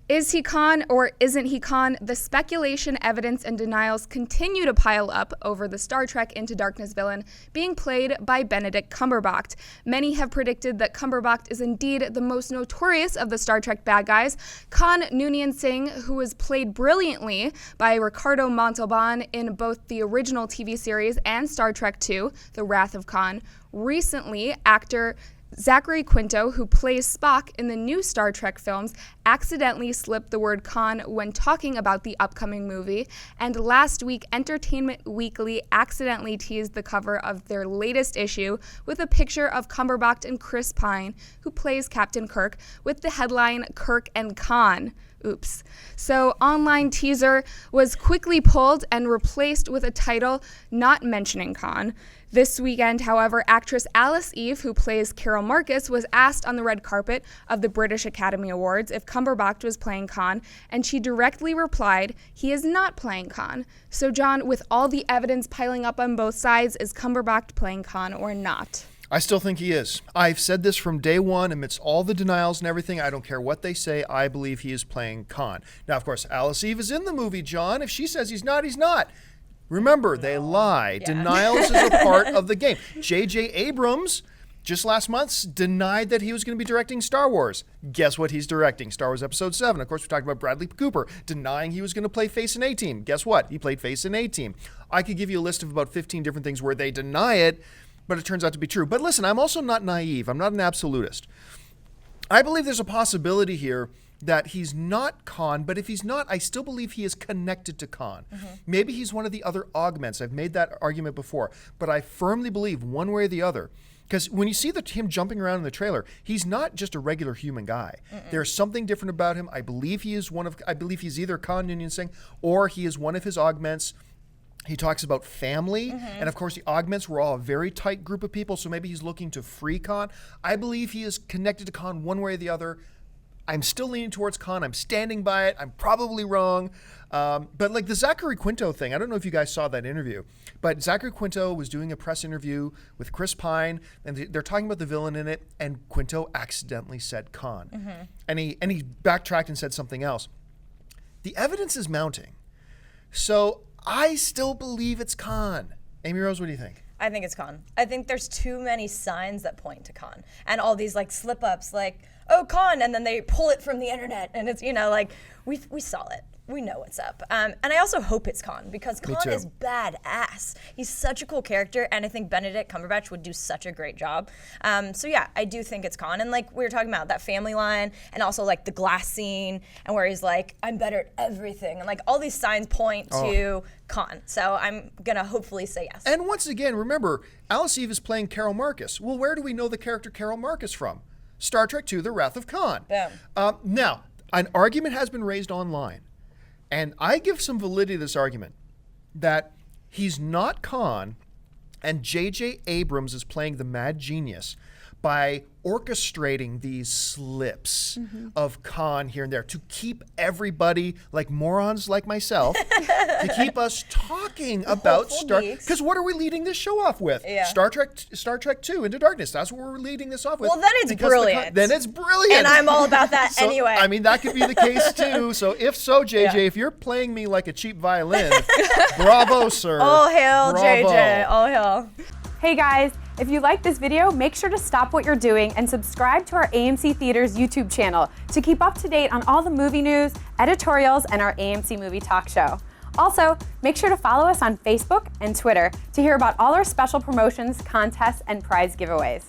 Is he Khan or isn't he Khan? The speculation, evidence, and denials continue to pile up over the Star Trek Into Darkness villain being played by Benedict Cumberbatch. Many have predicted that Cumberbatch is indeed the most notorious of the Star Trek bad guys. Khan Noonien Singh, who was played brilliantly by Ricardo Montalban in both the original TV series and Star Trek II, The Wrath of Khan. Recently, actor Zachary Quinto, who plays Spock in the new Star Trek films, accidentally slipped the word Khan when talking about the upcoming movie, and last week Entertainment Weekly accidentally teased the cover of their latest issue with a picture of Cumberbatch and Chris Pine, who plays Captain Kirk, with the headline Kirk and Khan. Oops. So online teaser was quickly pulled and replaced with a title not mentioning Khan. This weekend, however, actress Alice Eve, who plays Carol Marcus, was asked on the red carpet of the British Academy Awards if Cumberbatch was playing Khan, and she directly replied, he is not playing Khan. So John, with all the evidence piling up on both sides, is Cumberbatch playing Khan or not? I still think he is. I've said this from day one, amidst all the denials and everything. I don't care what they say. I believe he is playing Khan. Now, of course, Alice Eve is in the movie, John. If she says he's not, he's not. Remember, they lie. Yeah. Denials is a part of the game. J.J. Abrams, just last month, denied that he was going to be directing Star Wars. Guess what he's directing? Star Wars Episode 7. Of course, we talked about Bradley Cooper, denying he was going to play Face in A-Team. Guess what? He played Face in A-Team. I could give you a list of about 15 different things where they deny it, but it turns out to be true. But listen, I'm also not naive. I'm not an absolutist. I believe there's a possibility here that he's not Khan, but if he's not, I still believe he is connected to Khan. Mm-hmm. Maybe he's one of the other augments. I've made that argument before, but I firmly believe one way or the other. Because when you see him jumping around in the trailer, he's not just a regular human guy. Mm-mm. There's something different about him. I believe he's either Khan Noonien Singh or he is one of his augments. He talks about family, and of course the augments were all a very tight group of people, so maybe he's looking to free Khan. I believe he is connected to Khan one way or the other. I'm still leaning towards Khan. I'm standing by it. I'm probably wrong. But like the Zachary Quinto thing, I don't know if you guys saw that interview, but Zachary Quinto was doing a press interview with Chris Pine, and they're talking about the villain in it, and Quinto accidentally said Khan. Mm-hmm. And he backtracked and said something else. The evidence is mounting. So I still believe it's Khan. Amy Rose, what do you think? I think it's Khan. I think there's too many signs that point to Khan. And all these like slip-ups like, oh, Khan, and then they pull it from the internet. And it's, like, we saw it. We know what's up. And I also hope it's Khan, because Khan is badass. He's such a cool character, and I think Benedict Cumberbatch would do such a great job. So yeah, I do think it's Khan. And like we were talking about, that family line, and also like the glass scene, and where he's like, I'm better at everything. And like all these signs point to Khan. So I'm going to hopefully say yes. And once again, remember, Alice Eve is playing Carol Marcus. Well, where do we know the character Carol Marcus from? Star Trek II, The Wrath of Khan. Now, an argument has been raised online, and I give some validity to this argument, that he's not Khan, and J.J. Abrams is playing the mad genius by orchestrating these slips of Khan here and there to keep everybody, like morons like myself, to keep us talking about Star Trek. Because what are we leading this show off with? Yeah. Star Trek II, Into Darkness. That's what we're leading this off with. Well, then it's brilliant. Then it's brilliant. And I'm all about that anyway. I mean, that could be the case too. So if so, JJ, if you're playing me like a cheap violin, bravo, sir. All hail, bravo. JJ. All hail. Hey guys, if you like this video, make sure to stop what you're doing and subscribe to our AMC Theaters YouTube channel to keep up to date on all the movie news, editorials, and our AMC Movie Talk Show. Also, make sure to follow us on Facebook and Twitter to hear about all our special promotions, contests, and prize giveaways.